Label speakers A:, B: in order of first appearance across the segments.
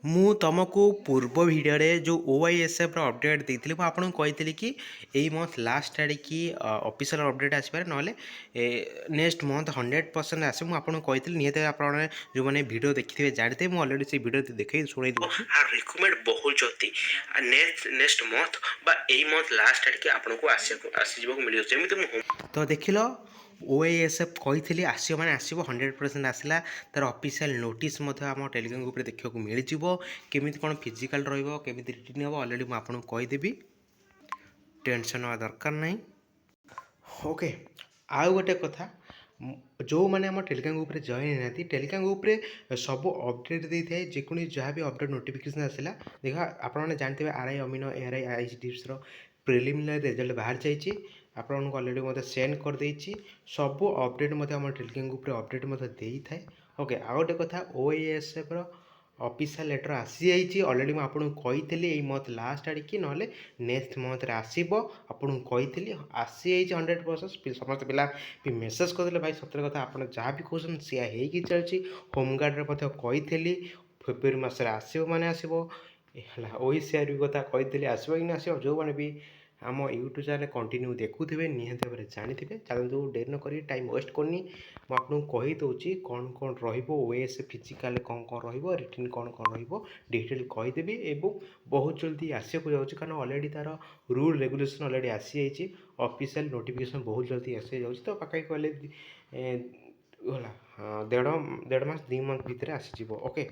A: ମୁଁ ତୁମକୁ ପୂର୍ବ ଭିଡ଼ିଓରେ ଯେଉଁ OISFର ଅପଡ଼େଟ୍ ଦେଇଥିଲି ମୁଁ ଆପଣଙ୍କୁ କହିଥିଲି କି ଏଇ ମନ୍ଥ ଲାଷ୍ଟ ଆଡ଼ିକି ଅଫିସିଆଲ୍ ଅପଡ଼େଟ୍ ଆସିପାରେ ନହେଲେ ନେକ୍ସଟ ମନ୍ଥ 100% ଆସିବ। ମୁଁ ଆପଣଙ୍କୁ କହିଥିଲି ନିହାତି ଆପଣମାନେ ଯେଉଁମାନେ ଭିଡ଼ିଓ ଦେଖିଥିବେ ଜାଣିଥିବେ। ମୁଁ ଅଲରେଡ଼ି ସେଇ ଭିଡ଼ିଓ ଦେଖେଇ ଶୁଣେଇ ଦେଉଛି। ରିକମେଣ୍ଡ ବହୁତ ଜଲ୍ଦି ନେକ୍ସଟ ମନ୍ଥ ବା ଏଇ ମନ୍ଥ ଲାଷ୍ଟ ଆଡ଼ିକି ଆପଣଙ୍କୁ ଆସିଯିବାକୁ ମିଳିବ। ଯେମିତି ମୁଁ ତ ଦେଖିଲ OISF କହିଥିଲି ଆସିବ ମାନେ ଆସିବ 100% ଆସିଲା। ତାର ଅଫିସିଆଲ ନୋଟିସ୍ ମଧ୍ୟ ଆମ ଟେଲିଗ୍ରାମ ଗ୍ରୁପରେ ଦେଖିବାକୁ ମିଳିଯିବ। କେମିତି କ'ଣ ଫିଜିକାଲ ରହିବ କେମିତି ରିଟିନ୍ ହେବ ଅଲରେଡ଼ି ମୁଁ ଆପଣଙ୍କୁ କହିଦେବି, ଟେନସନ୍ ହେବା ଦରକାର ନାହିଁ। ଓକେ, ଆଉ ଗୋଟେ କଥା, ଯେଉଁମାନେ ଆମ ଟେଲିଗ୍ରାମ ଗ୍ରୁପରେ ଜଏନ୍ ହେଇନାହାନ୍ତି ଟେଲିଗ୍ରାମ ଗ୍ରୁପରେ ସବୁ ଅପଡ଼େଟ୍ ଦେଇଥାଏ। ଯେକୌଣସି ଯାହା ବି ଅପଡ଼େଟ୍ ନୋଟିଫିକେସନ୍ ଆସିଲା ଦେଖ ଆପଣମାନେ ଜାଣିଥିବେ RI ଅମିନ ARI ICDSର ପ୍ରିଲିମିନାରୀ ରେଜଲ୍ଟ ବାହାରି ଯାଇଛି। ଆପଣମାନଙ୍କୁ ଅଲରେଡ଼ି ମଧ୍ୟ ସେଣ୍ଡ କରିଦେଇଛି। ସବୁ ଅପଡ଼େଟ୍ ମଧ୍ୟ ଆମ ଟେଲିଗ୍ରାମ ଗ୍ରୁପରେ ଅପଡ଼େଟ୍ ମଧ୍ୟ ଦେଇଥାଏ। ଓକେ, ଆଉ ଗୋଟେ କଥା OISFର ଅଫିସିଆଲ ଲେଟର୍ ଆସିଯାଇଛି। ଅଲରେଡ଼ି ମୁଁ ଆପଣଙ୍କୁ କହିଥିଲି ଏଇ ମନ୍ଥ ଲାଷ୍ଟ ଆଡ଼ିକି ନହେଲେ ନେକ୍ସଟ ମନ୍ଥରେ ଆସିବ। ଆପଣଙ୍କୁ କହିଥିଲି ଆସିଯାଇଛି 100%। ସମସ୍ତ ପିଲା ବି ମେସେଜ୍ କରିଦେଲେ ଭାଇ ସତରେ କଥା ଆପଣ ଯାହା ବି କହୁଛନ୍ତି ସେୟା ହେଇକି ଚାଲିଛି। ହୋମଗାର୍ଡ଼ରେ ମଧ୍ୟ କହିଥିଲି ଫେବୃଆରୀ ମାସରେ ଆସିବ ମାନେ ଆସିବ ହେଲା। OECR ବି କଥା କହିଥିଲି ଆସିବ କି ନା ଆସିବ। ଯେଉଁମାନେ ବି ଆମ ୟୁଟ୍ୟୁବ୍ ଚ୍ୟାନେଲ୍ କଣ୍ଟିନ୍ୟୁ ଦେଖୁଥିବେ ନିହାତି ଭାବରେ ଜାଣିଥିବେ। ଚାଲନ୍ତୁ ଡେରି ନ କରି ଟାଇମ୍ ୱେଷ୍ଟ କରିନି ମୁଁ ଆପଣଙ୍କୁ କହିଦେଉଛି କ'ଣ କ'ଣ ରହିବ। OISF ଫିଜିକାଲ୍ କ'ଣ କ'ଣ ରହିବ, ରିଟିନ୍ କ'ଣ କ'ଣ ରହିବ ଡିଟେଲ୍ କହିଦେବି ଏବଂ ବହୁତ ଜଲ୍ଦି ଆସିବାକୁ ଯାଉଛି। କାରଣ ଅଲରେଡ଼ି ତା'ର ରୁଲ୍ ରେଗୁଲେସନ୍ ଅଲରେଡ଼ି ଆସିଯାଇଛି। ଅଫିସିଆଲ୍ ନୋଟିଫିକେସନ୍ ବହୁତ ଜଲ୍ଦି ଆସିଯାଉଛି। ତ ପାଖାପାଖି କହିଲେ ହେଲା ଦେଢ଼ ମାସ 2 ମନ୍ଥ ଭିତରେ ଆସିଯିବ। ଓକେ,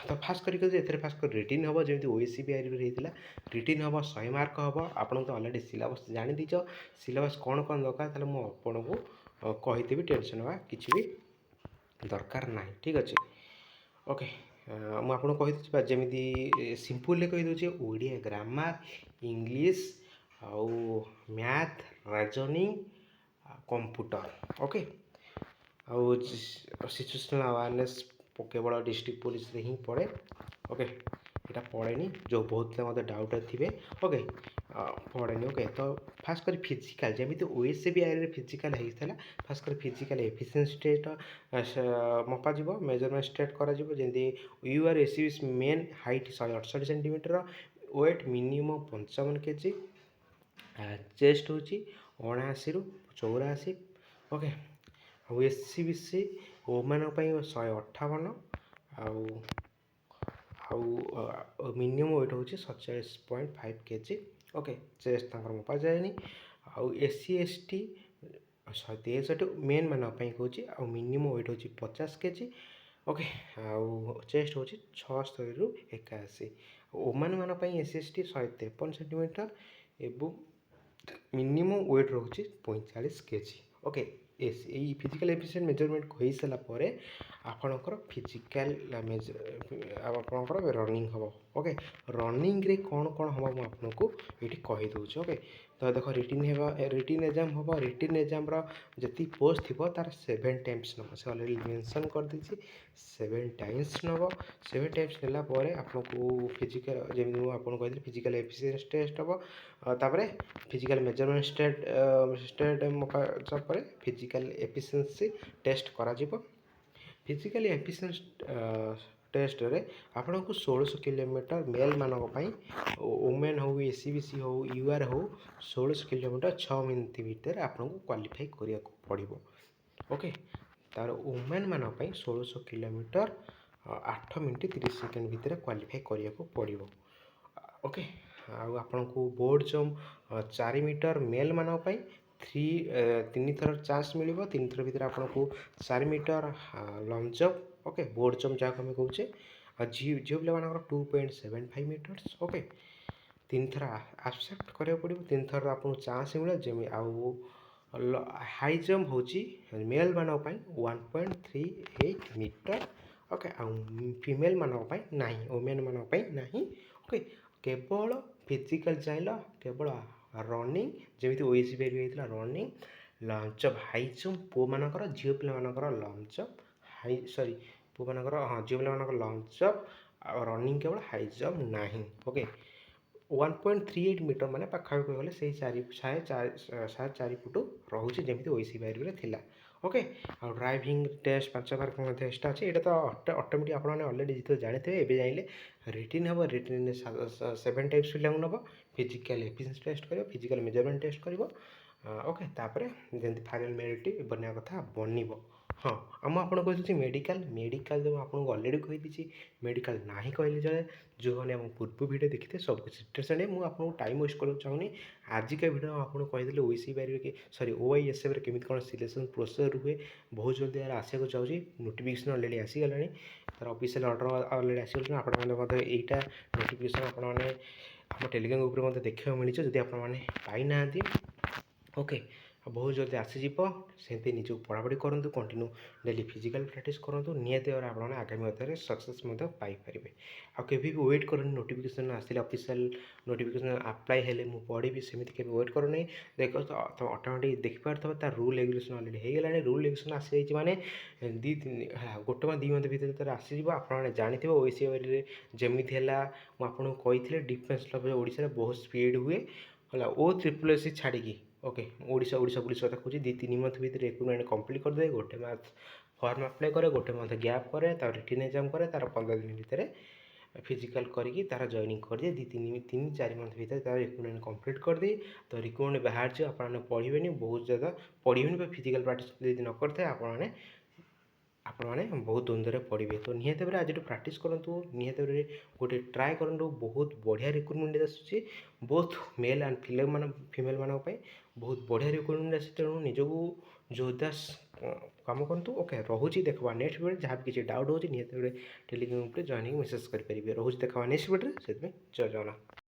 A: ତ ଫାଷ୍ଟ କରିକି ଏଥିରେ ଫାଷ୍ଟ କରି ରିଟିନ୍ ହେବ ଯେମିତି OECBRରେ ହେଇଥିଲା। ରିଟିନ୍ ହେବ 100 ମାର୍କ ହେବ। ଆପଣ ତ ଅଲରେଡ଼ି ସିଲାବସ୍ ଜାଣିଦେଇଛ। ସିଲାବସ୍ କ'ଣ କ'ଣ ଦରକାର ତାହେଲେ ମୁଁ ଆପଣଙ୍କୁ କହିଦେବି। ଟେନସନ୍ ହେବା କିଛି ବି ଦରକାର ନାହିଁ, ଠିକ୍ ଅଛି। ଓକେ, ମୁଁ ଆପଣଙ୍କୁ କହିଦେଉଛି ଯେମିତି ସିମ୍ପୁଲରେ କହିଦେଉଛି ଓଡ଼ିଆ ଗ୍ରାମାର, ଇଂଲିଶ ଆଉ ମ୍ୟାଥ୍, ରିଜନିଂ, କମ୍ପ୍ୟୁଟର। ଓକେ, ଆଉ ସିଚୁଏସନାଲ୍ ଆୱାରନେସ୍ କେବଳ ଡିଷ୍ଟ୍ରିକ୍ଟ ପୋଲିସରେ ହିଁ ପଡ଼େ। ଓକେ, ଏଇଟା ପଡ଼େନି ଯେଉଁ ବହୁତ ପିଲା ମୋତେ ଡାଉଟ୍ ଥିବେ। ଓକେ, ପଡ଼େନି। ଓକେ, ତ ଫାଷ୍ଟ କରି ଫିଜିକାଲ୍ ଯେମିତି OECBRରେ ଫିଜିକାଲ୍ ହେଇଥିଲା ଫାଷ୍ଟ କରି ଫିଜିକାଲ୍ ଏଫିସିଏନ୍ସି ଟେଷ୍ଟ ମପାଯିବ, ମେଜରମେଣ୍ଟ ଷ୍ଟେଟ୍ କରାଯିବ। ଯେମିତି URSCBS men height 168 centimetre, weight minimum 55 KG, chest ହେଉଛି 79ରୁ 84। ଓକେ, ଆଉ SCBC ଓମାନଙ୍କ ପାଇଁ 158 ଆଉ ମିନିମମ୍ ୱେଟ୍ ହେଉଛି 47.5 କେଜି। ଓକେ, ଚେଷ୍ଟ ତାଙ୍କର ମପା ଯାଏନି। ଆଉ SC ST 163 ମେନ୍ ମାନଙ୍କ ପାଇଁ କହୁଛି। ଆଉ ମିନିମମ୍ ୱେଟ୍ ହେଉଛି 50 କେଜି। ଓକେ, ଆଉ ଚେଷ୍ଟ ହେଉଛି 76ରୁ 81। ଓମାନମାନଙ୍କ ପାଇଁ SST 153 ସେଣ୍ଟିମିଟର ଏବଂ ମିନିମମ୍ ୱେଟ୍ ରହୁଛି 45 କେଜି। ଓକେ, ଏଇ ଫିଜିକାଲ୍ ଏଫିସିଏଣ୍ଟ ମେଜରମେଣ୍ଟ ହୋଇସାରିଲା ପରେ ଆପଣଙ୍କର ଫିଜିକାଲ୍ ଆପଣଙ୍କର ରନିଂ ହେବ। ଓକେ, ରନିଂରେ କ'ଣ କ'ଣ ହେବ ମୁଁ ଆପଣଙ୍କୁ ଏଇଠି କହିଦେଉଛି। ଓକେ, ତ ଦେଖ ରିଟିନ୍ ଏକ୍ଜାମ୍ ହେବ। ରିଟିନ୍ ଏକ୍ଜାମ୍ର ଯେତିକି ପୋଷ୍ଟ ଥିବ ତା'ର 7 ଟାଇମ୍ସ ନେବ। ସେ ଅଲରେଡ଼ି ମେନସନ୍ କରିଦେଇଛି 7 ଟାଇମ୍ସ ନେବ। 7 ଟାଇମ୍ସ ନେଲା ପରେ ଆପଣଙ୍କୁ ଫିଜିକାଲ୍ ଯେମିତି ମୁଁ ଆପଣଙ୍କୁ କହିଥିଲି ଫିଜିକାଲ୍ ଏଫିସିଏନ୍ସି ଟେଷ୍ଟ ହେବ। ତାପରେ ଫିଜିକାଲ୍ ମେଜରମେଣ୍ଟ ଷ୍ଟେଟ୍ ମପା ପରେ ଫିଜିକାଲ୍ ଏଫିସିଏନ୍ସି ଟେଷ୍ଟ କରାଯିବ। ଫିଜିକାଲ୍ ଏଫିସିଏନ୍ସି ଟେଷ୍ଟରେ ଆପଣଙ୍କୁ 1600 କିଲୋମିଟର ମେଲ୍ମାନଙ୍କ ପାଇଁ, ଓମେନ୍ ହେଉ SCBC ହେଉ UR ହେଉ 1600 କିଲୋମିଟର 6 ମିନିଟ୍ ଭିତରେ ଆପଣଙ୍କୁ କ୍ୱାଲିଫାଇ କରିବାକୁ ପଡ଼ିବ। ଓକେ, ତା'ର ଓମେନ୍ମାନଙ୍କ ପାଇଁ 1600 କିଲୋମିଟର 8 ମିନିଟ୍ 30 ସେକେଣ୍ଡ ଭିତରେ କ୍ୱାଲିଫାଇ କରିବାକୁ ପଡ଼ିବ। ଓକେ, ଆଉ ଆପଣଙ୍କୁ ବୋର୍ଡ଼ ଜମ୍ପ 4 ମିଟର ମେଲ୍ମାନଙ୍କ ପାଇଁ 3 ଥର ଚାନ୍ସ ମିଳିବ। 3 ଥର ଭିତରେ ଆପଣଙ୍କୁ 4 metre long jump, okay, board jump ଯାହାକୁ ଆମେ କହୁଛେ। ଆଉ ଝିଅ ପିଲାମାନଙ୍କର 2.75 ମିଟର୍ସ। ଓକେ, 3 ଥର ଆକ୍ସେପ୍ଟ କରିବାକୁ ପଡ଼ିବ। 3 ଥର ଆପଣଙ୍କୁ ଚାନ୍ସ ମିଳିବ। ଆଉ ହାଇ ଜମ୍ପ ହେଉଛି ମେଲ୍ମାନଙ୍କ ପାଇଁ 1.38 ମିଟର। ଓକେ, ଆଉ ଫିମେଲ୍ମାନଙ୍କ ପାଇଁ ନାହିଁ, ଓମେନ୍ମାନଙ୍କ ପାଇଁ ନାହିଁ। ଓକେ, କେବଳ ଫିଜିକାଲ୍ ଚାହିଁଲ କେବଳ ରନିଂ ଯେମିତି OECBR ହେଇଥିଲା running, long jump, high jump ପୁଅମାନଙ୍କର, ଝିଅ ପିଲାମାନଙ୍କର ଲଙ୍ଗ୍ ଜମ୍ପ ପୁଅମାନଙ୍କର ଝିଅ ପିଲାମାନଙ୍କର ଲଙ୍ଗ୍ ଜମ୍ପ ଆଉ ରନିଂ କେବଳ, ହାଇ ଜମ୍ପ ନାହିଁ। ଓକେ, 1.38 ମିଟର ମାନେ ପାଖାପାଖି ଗଲେ ସେଇ 4 ଫୁଟ ରହୁଛି ଯେମିତି OECBRରେ ଥିଲା। ओके आ ड्राइविंग टेस्ट 5 मार्क टेस्ट अच्छे ये तो अटोमेटिक आपने अलरेडी जिते जानते एवं जाइले रिटिन हम रिटिन 7 टाइप्स पिला नब फिजिकल एफिशिएंसी टेस्ट कर फिजिकल मेजरमेंट टेस्ट कर ओके तापर जमी फाइनाल मेरिट बनवा कथा बनब हाँ आम आपको कही मेडिकल मेडिकल जो आपको अलरेडी कहीदी मेडिकल ना ही कहले चले जो मैंने पूर्व भिडियो देखी थे सब कुछ डिटेल्स मुझे आपको टाइम वेस्ट करना चाहूनी आजिका भिडियो आपको कहीदे ओसी बारे कि सॉरी ओआईएसएफ केमी कौन सिलेक्शन प्रोसेस हुए बहुत जल्दी यार आसको चाहिए नोटिफिकेशन अलरेडी आसीगला तार ऑफिशियल ऑर्डर अलरेडी आसीगला आपने यहाँ नोटिफिकेशन आपने आम टेलीग्राम ग्रुप में देखा मिली जब आपने पाई ना ओके बहुत जल्दी आसीज सेमती निजी पढ़ापढ़ी करूँ कंटिन्यू डेली फिजिकल प्रैक्टिस करूँ निहत भाव आप आगामी अध्याय सक्सेस पाइपर आके भी वेट कर नोटिफिकेशन आसले ऑफिशियल नोटिफिकेशन अप्लाई हेले मुझे पढ़ी सेमती के वेट कर नहीं देख तो ऑटोमेटिक देखिपार तार रूल रेगुलेशन अलरेडी होगा रूल रेगुलेशन आसी माने दी गोटे मा 2 मंथ भितर आसीज आपने जानते ओएसआई जमी है मुझे कही डिफेन्स ओडिशा बहुत स्पीड हुए है ओ ट्रिपल एस छाड़ी ओके ओडिशा पुलिस कथा कहूँ 2-3 मंथ भर रिक्रुटमेंट कंप्लीट करदे गोटे मंथ फॉर्म अप्लाई करे गोटे मंथ गैप करे तार रिटन एग्जाम करे तार 15 दिन भितर फिजिकल करके तार जॉइनिंग कर दिए 3-4 मंथ भर तार रिक्रुटमेंट कंप्लीट कर दी तो रिक्रुटमेंट बाहर आपने पढ़े बहुत ज़्यादा पढ़े फिजिकल प्रैक्टिस यदि न करते आपने बहुत द्वंद्व पड़े तो निहत भाव आज प्राक्ट करूँ निहत भाव गोटे ट्राए करूँ बहुत बढ़िया रिक्रुटमेंट आसूसी बोथ मेल एंड फिमेल मानी बहुत बढ़िया रिक्रुटमेंट आस तेणु निजक जोरदार कम करूँ ओके रोचे देखा नेक्स्ट वीडियो जहाँ भी किसी डाउट हो निहत भाव टेलीग्राम जॉइनिंग मेसेज करेंगे रोचे देखा नेक्स्ट वीडियो से जय जगन्नाथ।